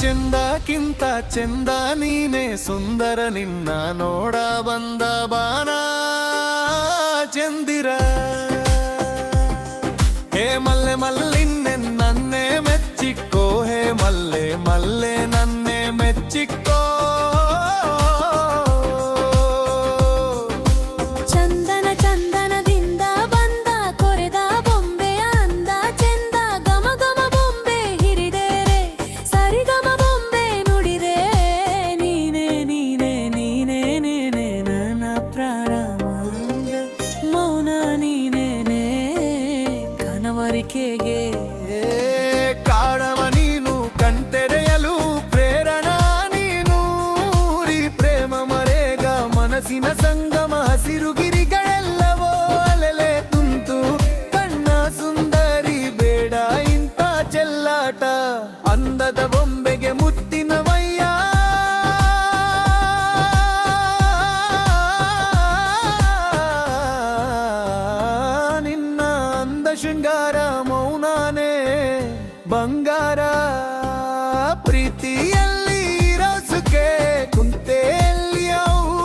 ಚೆಂದಕ್ಕಿಂತ ಚೆಂದ ನೀನೆ ಸುಂದರ ನಿನ್ನ ನೋಡ ಬಂದ ಬಾನ ಚಂದಿರ ಹೇ ಮಲ್ಲೆ ಮಲ್ಲಿನ್ನೆ ನನ್ನೆ ಮೆಚ್ಚಿಕ್ಕೋ ಹೇ ಮಲ್ಲೆ ಮಲ್ಲೆ ನನ್ನೆ ಮೆಚ್ಚಿಕ್ಕೋ ಚಂದನ ಚಂದನದಿಂದ ಬಂದ ಕೊರೆದ ಬೊಂಬೆಯ ಅಂದ ಚೆಂದ ಗಮ ಗಮ ಬೊಂಬೆ ಹಿರಿದೇರೆ ಸರಿಗಮ ಬೊಂಬೆ ನುಡಿರೆ ನೀನೆ ನೀನೆ ನೀನೆ ನೀನೆ ನನ್ನ ಪ್ರಾಣ ಮೌನ ನೀನೇನೆ ಕನವರಿಕೆಗೆ ಕಾಡವ ನೀನು ಕಣ್ತೆರೆಯಲು ಪ್ರೇರಣಾ ನೀನು ರೀ ಪ್ರೇಮ ಮರೇಗ ಮನಸ್ಸಿನ ಸಂಗಮ ಹಸಿರು ಗಿರಿಗಳೆಲ್ಲವೋ ಅಲೆಲೆ ತುಂತು ಕಣ್ಣ ಸುಂದರಿ ಬೇಡ ಇಂಥ ಚೆಲ್ಲಾಟ ಅಂದದ ಬೊಂಬೆಗೆ ಮುತ್ತಿನ ವಯ್ಯ ನಿನ್ನ ಅಂದ ಶೃಂಗಾರ ಮೌನಾನೇ ಬಂಗಾರ ಪ್ರೀತಿಯಲ್ಲಿ ರಸುಕೆ ಕುಂತೆಯಲ್ಲಿಯವು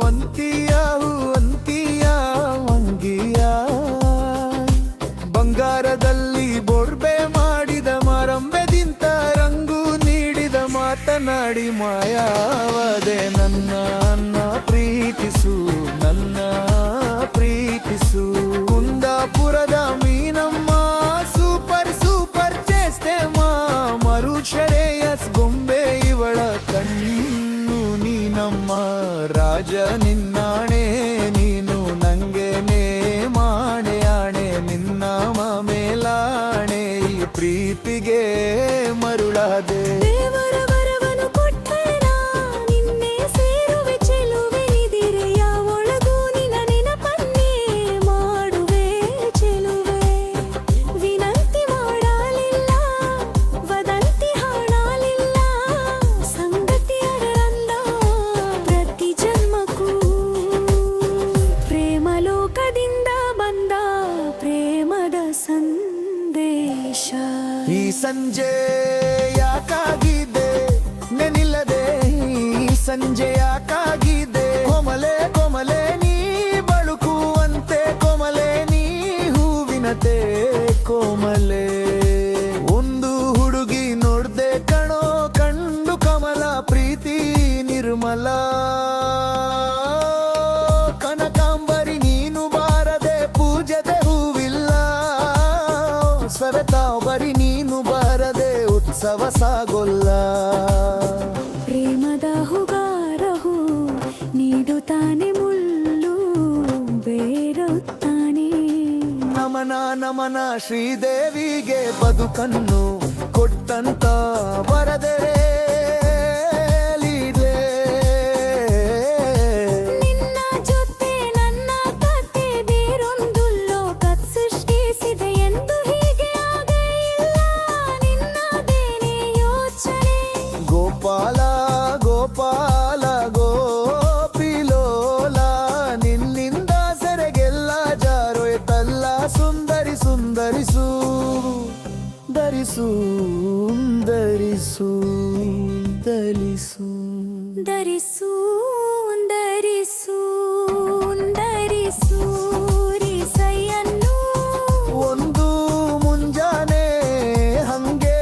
ಅಂತಿಯವು ಅಂತಿಯ ವಂಗಿಯ ಬಂಗಾರದಲ್ಲಿ ಬೊರ್ಬೆ ಮಾಡಿದ ಮರಂಬೆದಿಂತ ರಂಗು ನೀಡಿದ ಮಾತನಾಡಿ ಮಾಯಾವದೆ ನನ್ನ ಪ್ರೀತಿಸು ನನ್ನ ಪ್ರೀತಿಸು ಕುಂದಾಪುರದ ಮೀನಮ್ಮ ಸೂಪರ್ ಸೂಪರ್ ಚೇಷ್ಟೆ ಮರು ಶ್ರೇಯಸ್ ಗೊಂಬೆ ಇವಳ ಕಣ್ಣು ನೀನಮ್ಮ ರಾಜ ನಿನ್ನಾಣೆ ನೀನು ನಂಗೆನೇ ಮಾಣೆ ಆಣೆ ನಿನ್ನ ಮೇಲಾಣೆ ಈ ಪ್ರೀತಿಗೆ ಮರುಳಾದೆ ದೇವರ ವರವನ್ನು ಕೊಟ್ಟೆನಾ ನಿನ್ನೆ ಸೇರುವೆ ಚೆಲುವೆ ನಿದಿರೆಯ ಒಳಗೂ ನಿನ್ನ ನೆನಪನ್ನೇ ಮಾಡುವೆ ಚೆಲುವೆ ವಿನಂತಿ ಮಾಡಲಿಲ್ಲ ವದಂತಿ ಹಾಡಲಿಲ್ಲ ಸಂಗತಿಯರಂದ ಪ್ರತಿ ಜನ್ಮಕ್ಕೂ ಪ್ರೇಮ ಲೋಕದಿಂದ ಬಂದ ಪ್ರೇಮದ ಸಂದೇಶ ಈ ಸಂಜೆ ಯಾಕಾಗಿದೆ ನೆನಿಲ್ಲದೆ ಈ ಸಂಜೆ ಯಾಕಾಗಿದೆ ಕೊಮಲೆ ಕೊಮಲೆ ನೀ ಬಳುಕುವಂತೆ ಕೊಮಲೆ ನೀ ಹೂವಿನತೆ ಕೋಮಲೆ ಒಂದು ಹುಡುಗಿ ನೋಡ್ದೆ ಕಣೋ ಕಂಡು ಕಮಲ ಪ್ರೀತಿ ನಿರ್ಮಲ ಕನಕಾಂಬರಿ ನೀನು ಬಾರದೆ ಪೂಜೆದೆ ಹೂವಿಲ್ಲ ಸವೆತಾವ್ ಬರಿ ನೀನು ಬಾರದೆ ಉತ್ಸವ ಸಾಗೊಲ್ಲ ಪ್ರೇಮದ ಹುಗಾರಹು ನೀಡುತ್ತಾನೆ ಮುಳ್ಳು ಬೇರುತ್ತಾನೆ ನಮನ ನಮನ ಶ್ರೀದೇವಿಗೆ ಬದುಕನ್ನು ಕೊಟ್ಟಂತ ಬರದರೆ ನಿನ್ನ ಜೊತೆ ನನ್ನ ಕತೆ ಬೇರೊಂದು ಲೋಕ ಸೃಷ್ಟಿಸಿದೆ ಎಂದು ಹೀಗೆ ಆಗಲಿಲ್ಲ ನಿನ್ನದೇನೆ ಯೋಚನೆ ಗೋಪಾಲ ಗೋಪಾಲ ಗೋಪಿಲೋಲ ನಿನ್ನಿಂದ ಸೆರೆಗೆಲ್ಲ ಜಾರೋಯ್ತಲ್ಲ ಸುಂದರಿ ಸುಂದರಿಸು ಧರಿಸು ಧರಿಸು ಧರಿಸು ಧರಿಸು ಧರಿಸು ಧರಿಸು ಸೈಯನ್ನು ಒಂದು ಮುಂಜಾನೆ ಹಂಗೆ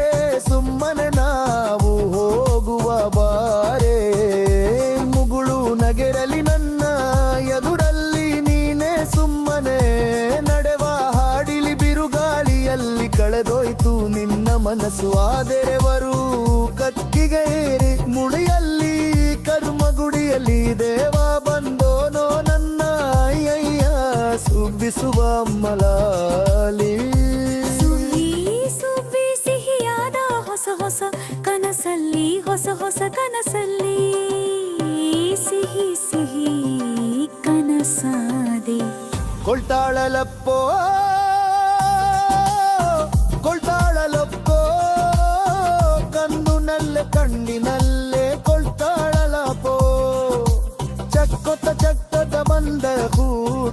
ಸುಮ್ಮನೆ ನಾವು ಹೋಗುವ ಬಾರೆ ಮುಗುಳು ನಗೆರಲಿ ನನ್ನ ಎದುರಲ್ಲಿ ನೀನೇ ಸುಮ್ಮನೆ ನಡೆವ ಹಾಡಿಲಿ ಬಿರುಗಾಳಿಯಲ್ಲಿ ಕಳೆದೋಯ್ತು ನಿನ್ನ ಮನಸ್ಸು ಆದೆರೆವರು ಕತ್ತಿಗೆ ಏರಿ ಮುಡಿಯಲ್ಲಿ ಕರ್ಮಗುಡಿಯಲ್ಲಿ ದೇವ ಬಂದೋನೋ ನನ್ನ ಅಯ್ಯಯ್ಯ ಸುಬ್ಬಿಸುವ ಮಲಾಲಿ ಸುವ್ವಿ ಸುವ್ವಿ ಸಿಹಿಯಾದ ಹೊಸ ಹೊಸ ಕನಸಲ್ಲಿ ಹೊಸ ಹೊಸ ಕನಸಲ್ಲಿ ಸಿಹಿ ಸಿಹಿ ಕನಸಾದೆ ಕೊಳ್ತಾಳಲಪ್ಪೋ ಕೊಳ್ತಾಳಲಪ್ಪೋ ಕಣ್ಣುನಲ್ಲೇ ಕಣ್ಣಿನಲ್ಲೇ ಕೊಳ್ತಾಳಲಪ್ಪೋ ಚಕ್ಕೊತ್ತ ಚಕ್ಕದ ಬಂದ ಹೂ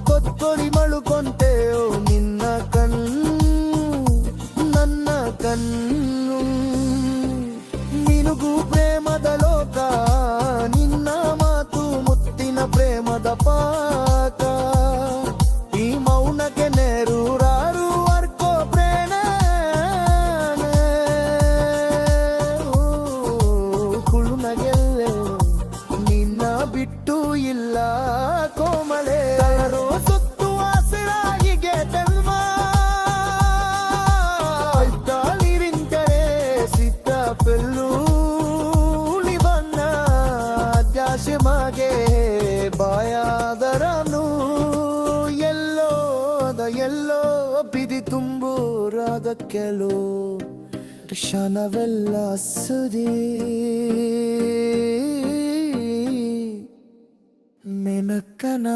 ಕೊತ್ತೊರಿ ಮಳುಕೊಂತೆಯೋ ನಿನ್ನ ಕಣ್ಣು ನನ್ನ ಕಣ್ಣು ಬಿಟ್ಟು ಇಲ್ಲ ಕೋಮಳೆ ತಳರೋ ಸುತ್ತು ಹಸಿರಾಗಿಗೆ ತೆಲ್ವ ಇದ್ದಾಳಿರಿಂತರೆ ಸಿದ್ಧ ಪೆಲ್ಲೂಳಿ ಬನ್ನ ದ್ಯಾಸೆ ಮಾಗೆ ಬಾಯಾದರನು ಎಲ್ಲೋ ಬಿದಿ ತುಂಬೂರಾದ ಕೆಲವು ಕ್ಷಣವೆಲ್ಲ ಸುದಿ ಮೆನಕನ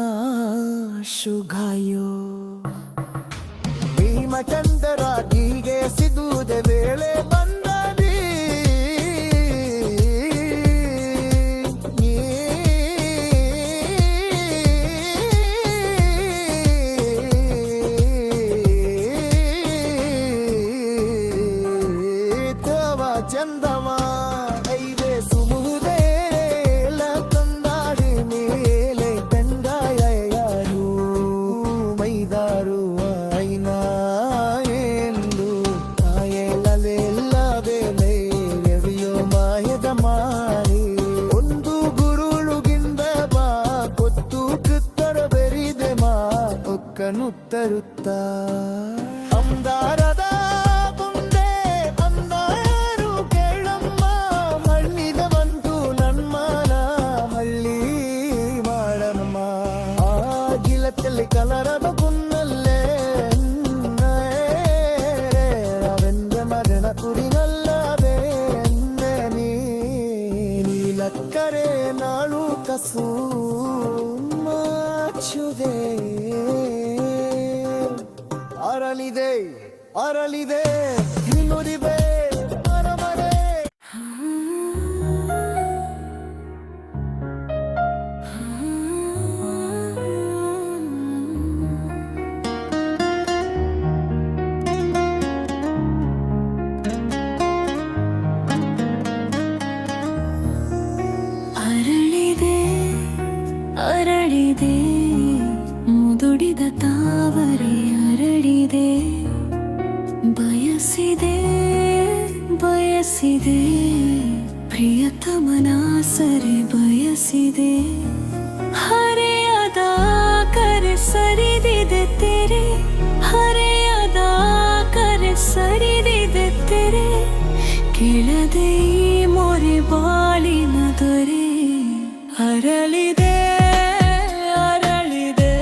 ಶುಗಾಯೋ ಭೀಮಚಂದರಾಗಿಗೆ ಸಿದುವುದೇ ವೇಳೆ ಬಂದದಿ ಚಂದಮ ಐದೆ ಸುಮುದೇ ತಂದಾಡಿ ಮೇಲೆ ತಂಗಾಯರು ಮೈದಾರು ಐನಾ ಎಂದು ತಾಯೆಲ್ಲ ಬೇಲೆ ಎವಿಯೋ ಮಾಯದ ಮಾರಿ ಒಂದು ಗುರುಳುಗಿಂದ ಬಾ ಕೊತ್ತು ಕೃತ್ತರ ಬೆರಿದೆ ಮಾ ಒಕ್ಕನು ತರುತ್ತಾ ಅಂದಾರದ ಕಲರದ ಕುನ್ನಲ್ಲೇ ಅವೆಂದ ಮರಣ ಕುರಿನಲ್ಲವೇ ನೀಲಕ್ಕರೆ ನಾಳು ಕಸು ಮಾಚುದೆ ಅರಳಿದೆ ಅರಳಿದೆ ಹಿನ್ನುರಿವೆ ಮರಮರೆ ಅರಳಿದೆ ಮುದುಡಿದ ತಾವರೆ ಅರಳಿದೆ ಬಯಸಿದೆ ಬಯಸಿದೆ ಪ್ರಿಯತಮನ ಸರಿ ಬಯಸಿದೆ ಹರೆಯದ ಕರೆ ಸರಿದಿದೆ ತೆರೆ ಹರೆಯದ ಕರೆ ಸರಿದಿದೆ ತೆರೆ ಕೇಳದೆ ಈ ಮೊರೆ ಬಾಳಿನ ದೊರೆ ಅರಳಿದೆ ಅರಳಿದೆ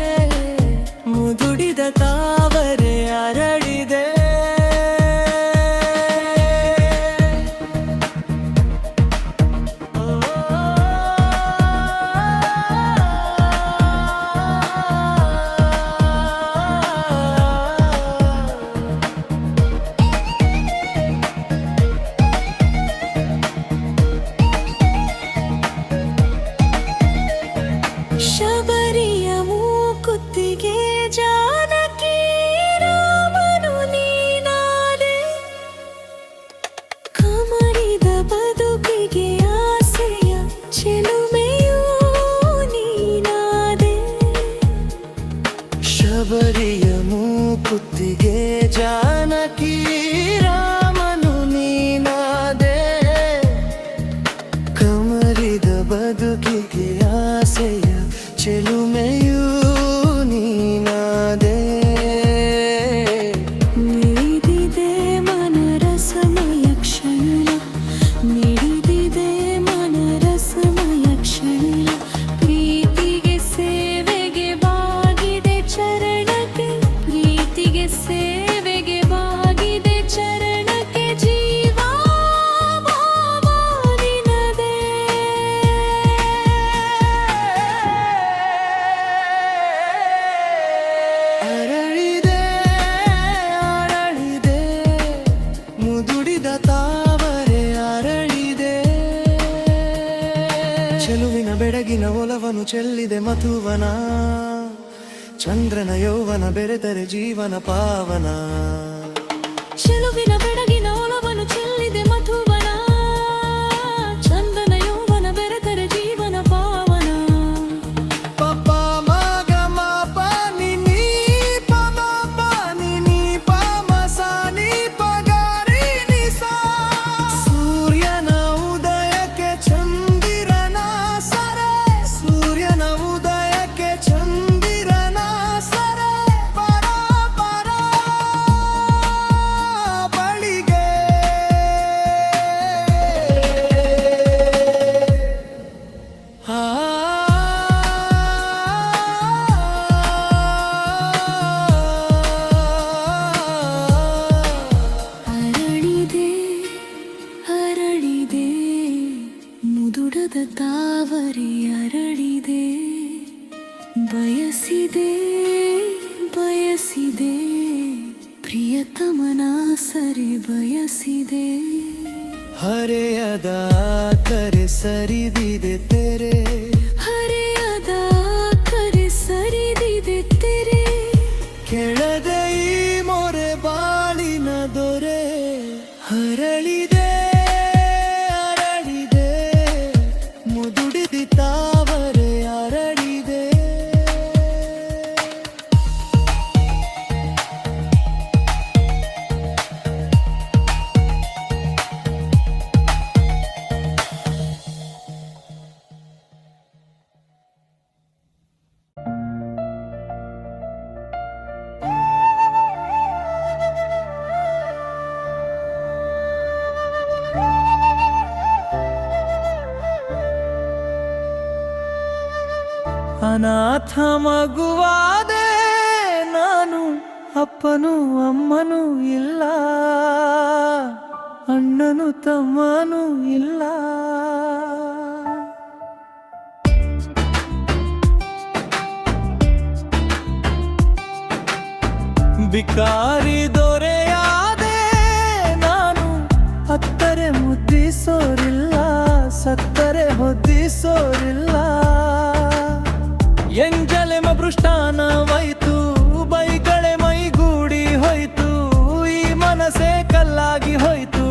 ಮುದುಡಿದ ತಾವರೆ ಅರಳಿದೆ ಶಬರಿಯ ಮೂಕುತ್ತಿಗೆ ಜಾನಕಿ ರಾಮನು ನೀನಾದೆ ಕಮರಿದ ಬದುಕಿಗೆ ಆಸೆಯ ಚೆಲುಮೆಯೂ ನೀನಾದೆ ಶಬರಿಯ ಮೂಕುತ್ತಿಗೆ ಜಾನಕಿ ರಾಮನು ನೀನಾದೆ ಕಮರಿದ ಬದುಕಿಗೆ ಆಸೆಯ ಚೆಲುಮೆಯೂ ನೀನಾದೆ ಮಿಡಿದಿದೆ ಮನರಸಮಯ ಕ್ಷಣ ಮಿಡಿದಿದೆ ಮನರಸಮಯ ಕ್ಷಣ ಪ್ರೀತಿಗೆ ಸೇವೆಗೆ ಬಾಗಿದೆ ಚರಣಕ್ಕೆ ಪ್ರೀತಿಗೆ ಸೇವೆಗೆ ಬಾಗಿದೆ ಚರಣಕ್ಕೆ ಜೀವ ನಿನದೆ ಅರಳಿದೆ ಅರಳಿದೆ ಮುದುಡಿದ ತಾವರೆ ಅರಳಿದೆ ಚೆಲುವಿನ ಬೆಡಗಿನ ಒಲವನು ಚೆಲ್ಲಿದೆ ಮಧುವನ ಚಂದ್ರನ ಯೌವನ ಬೆರೆತರೆ ಜೀವನ ಪಾವನ ಚೆಲುವಿನ ಬೆಡಗಿನ ಒಲವನು ಚೆಲ್ಲಿದೆ ಮಧುವನ ಚಂದನ ಯೌವನ ಬೆರೆತರೆ ಜೀವನ ಪಾವನ ಪಪ್ಪ ಮಗ ಮಪ ನಿನಿ ಪಮ ಪಾನಿ ನೀ ಪಮ ಸಾನಿ ಪಗಾರಿ ನಿಸಾ ಸೂರ್ಯನ ಉದಯಕ್ಕೆ ಚಂದಿರನ ಸರೆ ಬಯಸಿದೆ ಬಯಸಿದೆ ಪ್ರಿಯತಮನ ಸರಿ ಬಯಸಿದೆ ಹರೆಯದ ಕರೆ ಸರಿದಿದೆ ತೆರೆ ಹರೆಯದ ಕರೆ ಸರಿದಿದೆ ತೆರೆ ಕೆಳದೆ ಈ ಮೊರೆ ಬಾಳಿನ ದೊರೆ ಹರಳಿದೆ ಅರಳಿದೆ ಮುದುಡಿದಿ ತಾವರೆ ಅರಳಿದೆ ಅನಾಥ ಮಗುವಾದೆ ನಾನು ಅಪ್ಪನು ಅಮ್ಮನೂ ಇಲ್ಲ ಅಣ್ಣನು ತಮ್ಮನೂ ಇಲ್ಲ ಬಿಕಾರಿ ದೊರೆಯಾದೆ ನಾನು ಅತ್ತರೆ ಮುದ್ದಿಸೋರಿಲ್ಲ ಸತ್ತರೆ ಹೊದ್ದಿಸೋರಿಲ್ಲ ಎಂಜಲೆ ಮೃಷ್ಟಾನವಾಯ್ತು ಬೈಗಳೆ ಮೈಗೂಡಿ ಹೋಯ್ತು ಈ ಮನಸ್ಸೇ ಕಲ್ಲಾಗಿ ಹೋಯ್ತು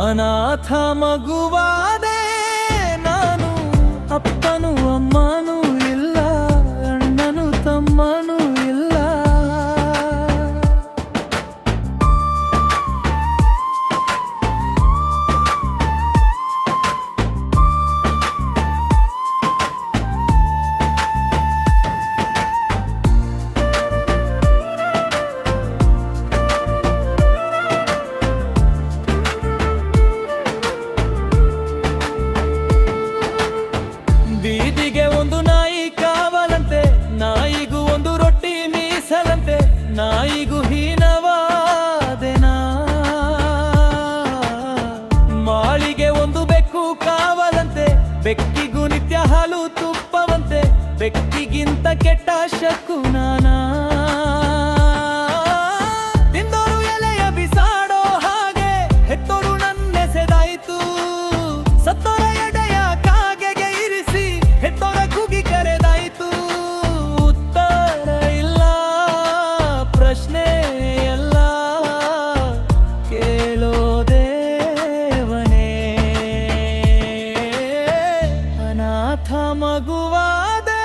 ಅನಾಥ ಮಗುವಾದೆ ನಾನು ಅಪ್ಪನು ಅಮ್ಮನೂ ಇಲ್ಲ ಅಣ್ಣನು ತಮ್ಮನೂ ಇಲ್ಲ ಬೀದಿಗೆ ಒಂದು ನಾಯಿ ಕಾವಲಂತೆ ನಾಯಿಗೂ ಒಂದು ರೊಟ್ಟಿ ಮೀಸಲಂತೆ ನಾಯಿಗೂ ಹೀನವಾದೆನಾ ಮಾಳಿಗೆ ಒಂದು ಬೆಕ್ಕು ಕಾವಲಂತೆ ಬೆಕ್ಕಿಗೂ ನಿತ್ಯ ಹಾಲು ತುಪ್ಪವಂತೆ ಬೆಕ್ಕಿಗಿಂತ ಕೆಟ್ಟ ಶಕ್ಕು ನಾನಾ ತಿಂದೋರು ಎಲೆಯ ಬಿಸಾಡೋ ಹಾಗೆ ಹೆತ್ತೋರು ನನ್ನೆಸೆದಾಯ್ತು ಸತ್ತೋರ ಎಡೆಯ ಕಾಗೆಗೆ ಇರಿಸಿ ಹೆತ್ತೋರ ಕೂಗಿ ಕರೆದಾಯ್ತು ಉತ್ತರ ಇಲ್ಲ ಪ್ರಶ್ನೆ ಎಲ್ಲ ಕೇಳೋ ದೇವನೇ ಅನಾಥ ಮಗುವಾದೆ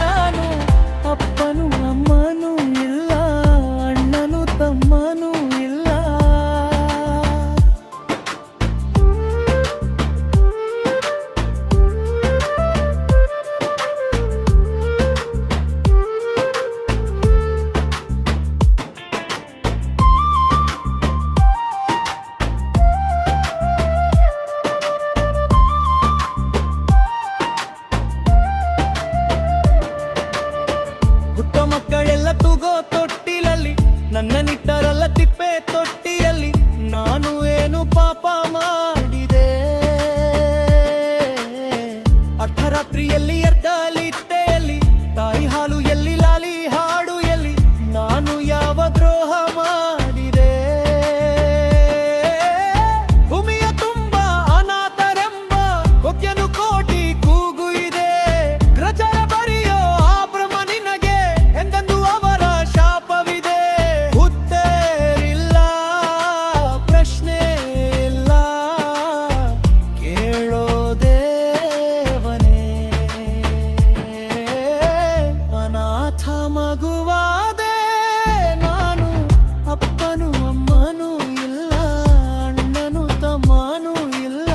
ನಾನು ಅಪ್ಪನು ಅಮ್ಮನೂ ಇಲ್ಲ ಅಣ್ಣನು ತಮ್ಮನೂ ಇಲ್ಲ ಹುಟ್ಟೋ ಮಕ್ಕಳೆಲ್ಲ ತೂಗೋ ತೊಟ್ಟಿಲಲ್ಲಿ ನನ್ನ ನಿಟ್ಟರಲ್ಲ ತಿಪ್ಪೆ ತೊಟ್ಟಿಯಲ್ಲಿ ನಾನು ಏನು ಪಾಪ ಮಾಡಿದೆ ಅರ್ಧರಾತ್ರಿಯಲ್ಲಿ ಅರ್ಧಲಿತ್ತೆಯಲ್ಲಿ ತಾಯಿ ಹಾಲು ಎಲ್ಲಿ ಲಾಲಿ ಹಾಡು ಎಲ್ಲಿ ನಾನು ಯಾವ ದ್ರೋಹ ಮಾಡಿದೆ ಭೂಮಿಯ ತುಂಬ ಅನಾಥರೆಂಬ ಕೊಕ್ಕೆನು ಕೋಟಿ ಕೂಗು ಇದೆ ಗ್ರಚರ ಬರೆಯೋ ಆ ಬ್ರಹ್ಮ ನಿನಗೆ ಎಂದೆಂದು ಅವರ ಶಾಪವಿದೆ ಉತ್ತರಿಲ್ಲ ಪ್ರಶ್ನೆ ಇಲ್ಲ ಕೇಳೋ ದೇವನೇ ಅನಾಥ ಮಗುವಾದೆ ನಾನು ಅಪ್ಪನು ಅಮ್ಮನೂ ಇಲ್ಲ ಅಣ್ಣನು ತಮ್ಮನೂ ಇಲ್ಲ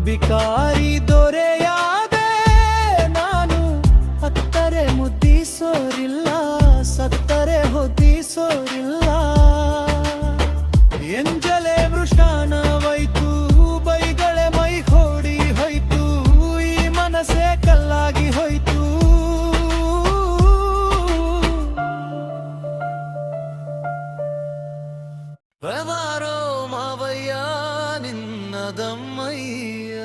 ಬಿಕಾರಿ ದೊರೆಯಾದೆ ನಾನು ಅತ್ತರೆ ಮುದ್ದಿಸೋರಿಲ್ಲ ಸತ್ತರೆ ಹೊದ್ದಿಸೋರಿಲ್ಲ ಎಂಜಲೆ ಮೃಷ್ಟಾನವಾಯ್ತು ಬೈಗಳೆ ಮೈ ಹೋಡಿ ಹೋಯ್ತು ಈ ಮನಸ್ಸೇ ಕಲ್ಲಾಗಿ ಹೋಯ್ತು ಬಾರೋ ಮಾವಯ್ಯ ನಿನ್ನದಮ್ಮಯ್ಯ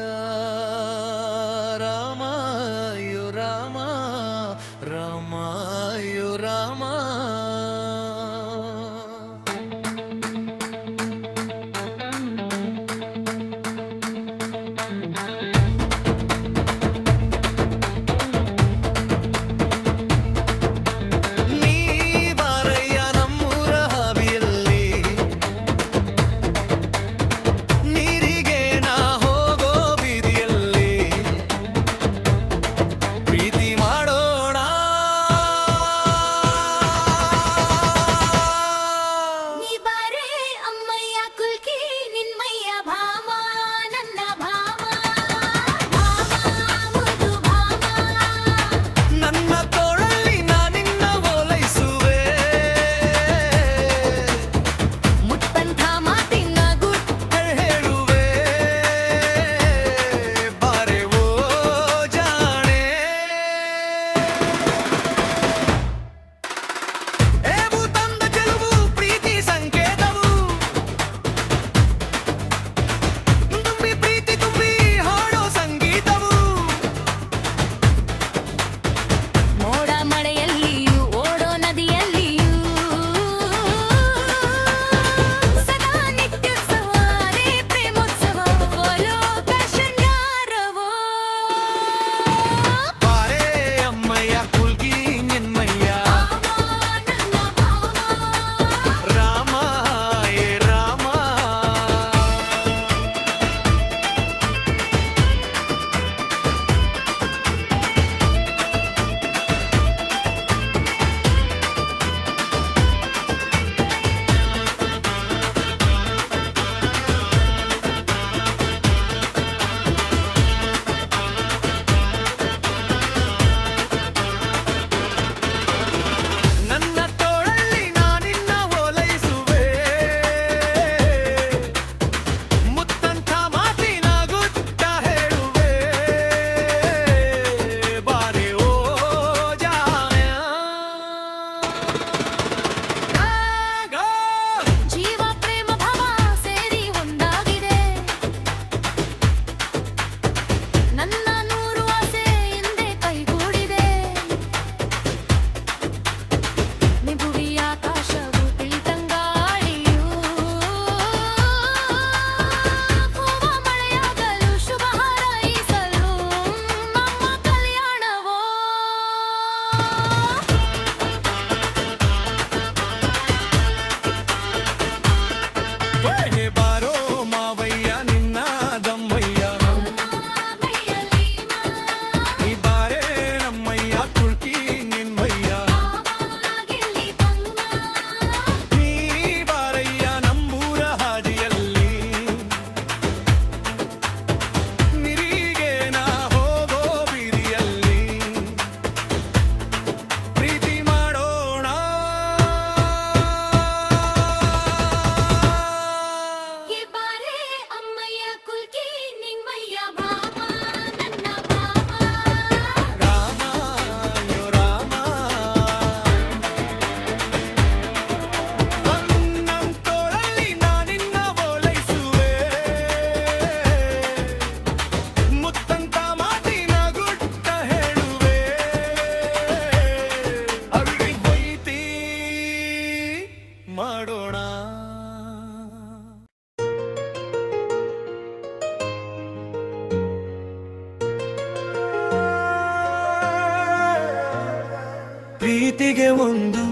ಪ್ರೀತಿಗೆ ಒಂದು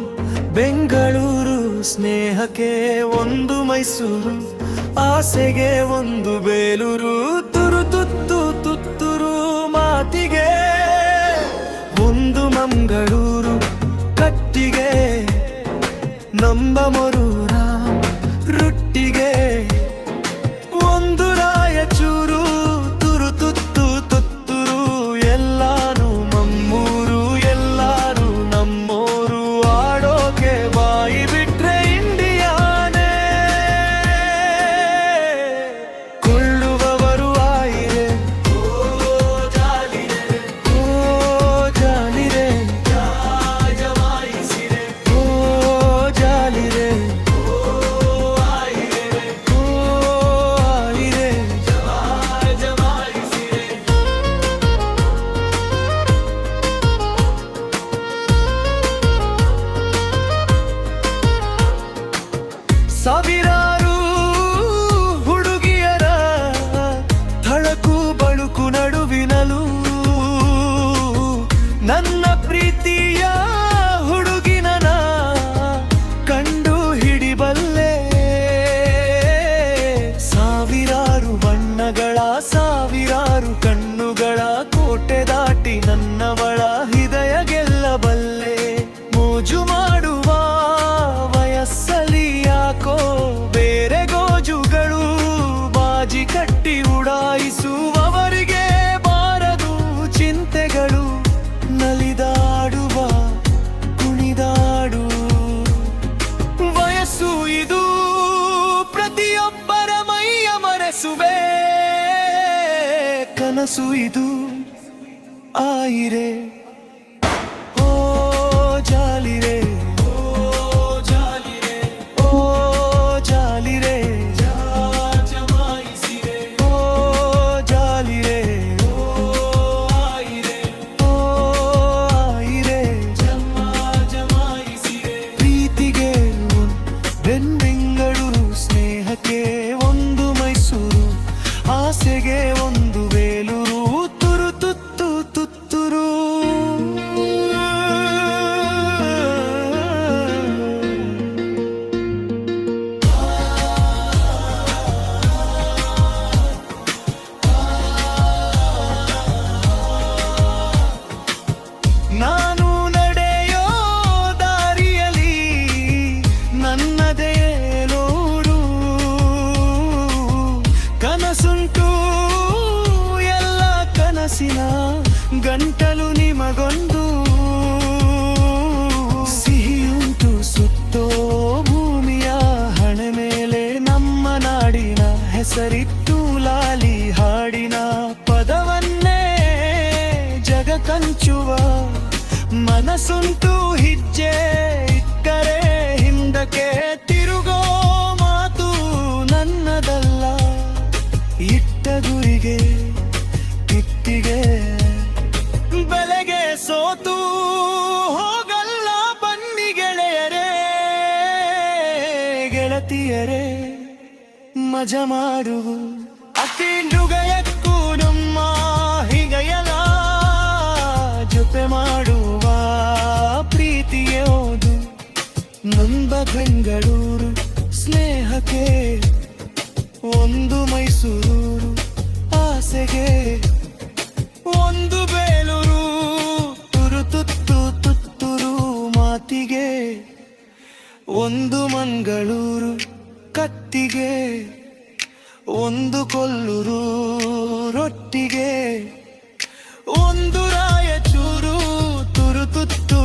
ಬೆಂಗಳೂರು, ಸ್ನೇಹಕ್ಕೆ ಒಂದು ಮೈಸೂರು, ಆಸೆಗೆ ಒಂದು ಬೇಲೂರು, ತುರು ತುತ್ತು ತುತ್ತೂರು, ಮಾತಿಗೆ ಒಂದು ಮಂಗಳೂರು, ಕಟ್ಟಿಗೆ ನಂಬಮರೂರ, ರೊಟ್ಟಿಗೆ ಒಂದು ರಾಯಚೂರು, ತುರು ತುತ್ತು ತುತ್ತೂರು, ಎಲ್ಲಾನು ನಮ್ಮೂರು, ಎಲ್ಲಾರು ನಮ್ಮೋರು, ಆಡೋಕೆ ಬಾಯಿ ಬಿಟ್ರೆ ಇಂಡಿಯಾನೇ, ಕೊಳ್ಳುವವರು ಆಯಿರೆ, ಓ ಜಾಲಿರೆ, ಓ ಜಾಲಿರೆ, ಜಮಾಯಿಸಿರೆ, ಓ ಜಾಲಿರೆ, ಓ ಆಯಿರೆ, ಓ ಆಯಿರೆ, ಜಮಾಯಿಸಿರೆ. ಸಾವಿರಾರು ಹುಡುಗಿಯರ ಥಳಕು ಬಳುಕು ನಡುವಿನಲು ನನ್ನ ಪ್ರೀತಿಯ ಹುಡುಗಿನನ ಕಂಡು ಹಿಡಿಬಲ್ಲೆ. ಸಾವಿರಾರು ಬಣ್ಣಗಳ ಸಾವಿರಾರು ಕಣ್ಣುಗಳ ಕೋಟೆ ದಾಟಿ ನನ್ನವಳ ಹೃದಯ ಗೆಲ್ಲಬಲ್ಲೆ. ಮೋಜು ಮಾಡುವ ವಯಸ್ಸಲ್ಲಿ ಯಾಕೋ ಬೇರೆ ಗೋಜುಗಳು, ಬಾಜಿ ಕಟ್ಟಿ ಉಡಾಯಿಸುವವರಿಗೆ ಬಾರದು ಚಿಂತೆಗಳು, ನಲಿದಾಡುವ ಕುಣಿದಾಡು ವಯಸ್ಸು ಇದು, ಪ್ರತಿಯೊಬ್ಬರ ಮೈಯ ಮರೆಸುವೆ ಕನಸು ಇದು, ಆಯಿರೆ, ಓ ಜಾಲಿರೆ, ಓ ಜಾಲಿರೆ, ಓ ಜಾಲಿರೆ, ಜಮಾಯಿಸಿರೆ, ಓ ಜಾಲಿರೆ, ಓ ಆಯಿರೆ, ಓ ಆಯಿರೆ, ಜಮಾಯಿಸಿರೆ. ಪ್ರೀತಿಗೆ ಬೆಂಗಳೂರು, ಸ್ನೇಹಕ್ಕೆ ಒಂದು ಮೈಸೂರು, ಆಸೆಗೆ ಒಂದು ಬೇಲೂರು, ತುರು ತುತ್ತು ತುತ್ತೂರು. ನಾನು ನಡೆಯೋ ದಾರಿಯಲ್ಲಿ ನನ್ನದೇ ಲೋಡು, ಕನಸುಂಟು ಎಲ್ಲ ಕನಸಿನ ಗಂಟಲು ನಿಮಗೊಂದು, ಸಿಹಿಯುಂಟು ಸುತ್ತೋ ಭೂಮಿಯ ಹಣೆ ಮೇಲೆ ನಮ್ಮ ನಾಡಿನ ಹೆಸರಿಟ್ಟು ಲಾಲಿ ಹಾಡಿನ ಪದವನ್ನೇ ಜಗ ಕಂಚುವ ಮನಸ್ಸುಂಟು, ಹೆಜ್ಜೆ ಇಟ್ಟರೆ ಹಿಂದಕ್ಕೆ ತಿರುಗೋ ಮಾತು ನನ್ನದಲ್ಲ, ಇಟ್ಟ ಗುರಿಗೆ ಕಿಟ್ಟಿಗೆ ಬೆಲೆಗೆ ಸೋತು ಹೋಗಲ್ಲ ಬನ್ನಿ ಗೆಳೆಯರೇ, ಗೆಳತಿಯರೇ ಮಜಾ ಮಾಡುವ ಅತಿ ಹೃದಯಕ್ಕೂ ನಮ್ಮ ಹಿಗಯಲ ಜೊತೆ ಮಾಡುವ ಪ್ರೀತಿಯೇ ಓದು, ನಂಬ ಬೆಂಗಳೂರು, ಸ್ನೇಹಕ್ಕೆ ಒಂದು ಮೈಸೂರು, ಆಸೆಗೆ ಒಂದು ಬೇಲೂರು, ತುರು ತುತ್ತು ತುತ್ತೂರು, ಮಾತಿಗೆ ಒಂದು ಮಂಗಳೂರು, ಕತ್ತಿಗೆ ಒಂದು ಕೊಲ್ಲೂರು, ರೊಟ್ಟಿಗೆ ಒಂದು ರಾಯಚೂರು, ತುರು ತುತ್ತು